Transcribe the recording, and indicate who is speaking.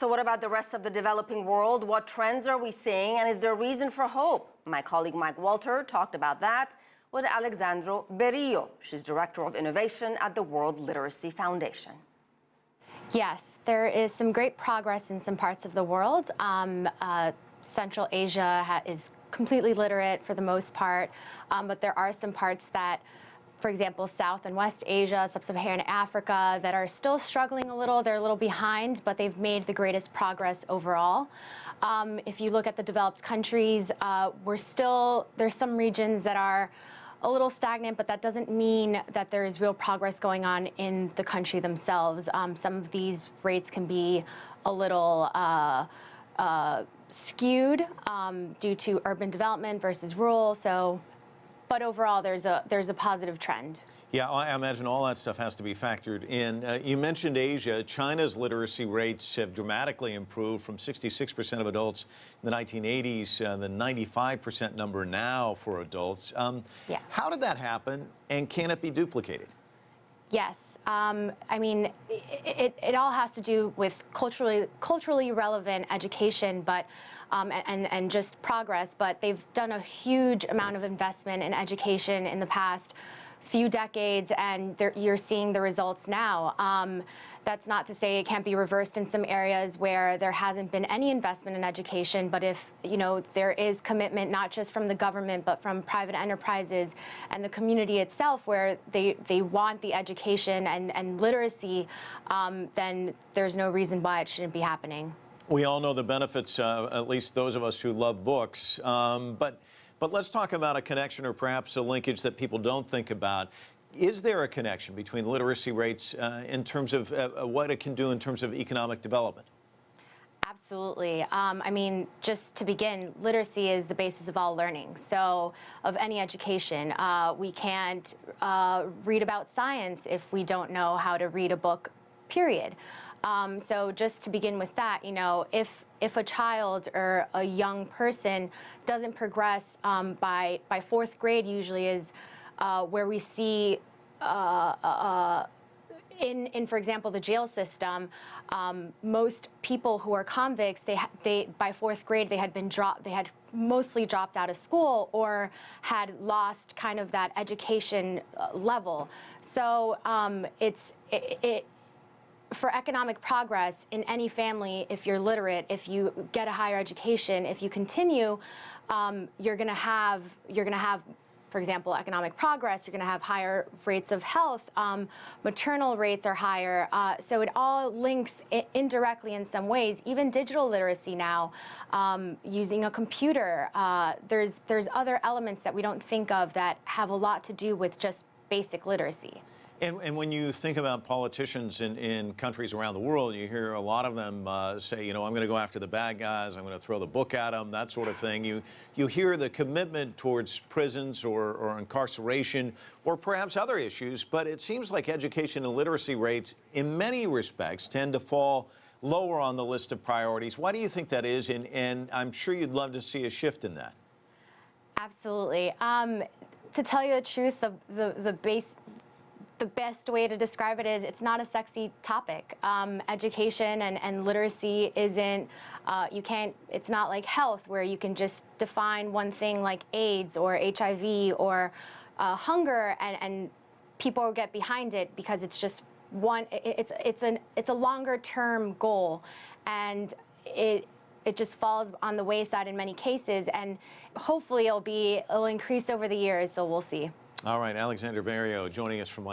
Speaker 1: So what about the rest of the developing world? What trends are we seeing, and is there reason for hope? My colleague Mike Walter talked about that with Alexandra Berrio. She's Director of Innovation at the World Literacy Foundation.
Speaker 2: Yes, there is some great progress in some parts of the world. Central Asia is completely literate for the most part, but there are some parts that, for example, South and West Asia, Sub-Saharan Africa, that are still struggling a little. They're a little behind, but they've made the greatest progress overall. If you look at the developed countries, there's some regions that are a little stagnant, but that doesn't mean that there is real progress going on in the country themselves. Some of these rates can be a little skewed due to urban development versus rural. But overall, there's a positive trend.
Speaker 3: Yeah, I imagine all that stuff has to be factored in. You mentioned Asia. China's literacy rates have dramatically improved from 66% of adults in the 1980s, the 95% number now for adults.
Speaker 2: Yeah.
Speaker 3: How did that happen, and can it be duplicated?
Speaker 2: Yes. I mean, it all has to do with culturally relevant education, but and just progress. But they've done a huge amount of investment in education in the past few decades, and you're seeing the results now. That's not to say it can't be reversed in some areas where there hasn't been any investment in education, but if there is commitment not just from the government but from private enterprises and the community itself, where they want the education and literacy, then there's no reason why it shouldn't be happening.
Speaker 3: We all know the benefits, at least those of us who love books, but let's talk about a connection, or perhaps a linkage that people don't think about. Is there a connection between literacy rates in terms of what it can do in terms of economic development?
Speaker 2: Absolutely. I mean, just to begin, literacy is the basis of all learning. So, of any education, we can't read about science if we don't know how to read a book, period. So just to begin with that, if a child or a young person doesn't progress by fourth grade, usually is where we see in, for example, the jail system, most people who are convicts, they by fourth grade they had mostly dropped out of school or had lost kind of that education level. So for economic progress in any family, if you're literate, if you get a higher education, if you continue, you're going to have, for example, economic progress. You're going to have higher rates of health. Maternal rates are higher. So it all links indirectly in some ways. Even digital literacy now, using a computer. There's other elements that we don't think of that have a lot to do with just basic literacy.
Speaker 3: And when you think about politicians in countries around the world, you hear a lot of them say, I'm going to go after the bad guys, I'm going to throw the book at them, that sort of thing. You hear the commitment towards prisons or incarceration or perhaps other issues, but it seems like education and literacy rates in many respects tend to fall lower on the list of priorities. Why do you think that is? And I'm sure you'd love to see a shift in that.
Speaker 2: Absolutely. To tell you the truth, the best way to describe it is it's not a sexy topic. Education and literacy isn't, it's not like health where you can just define one thing like AIDS or HIV or hunger and people will get behind it because it's just one, it's a longer term goal, and it just falls on the wayside in many cases, and hopefully it'll increase over the years, so we'll see.
Speaker 3: All right, Alexandra Berrio joining us from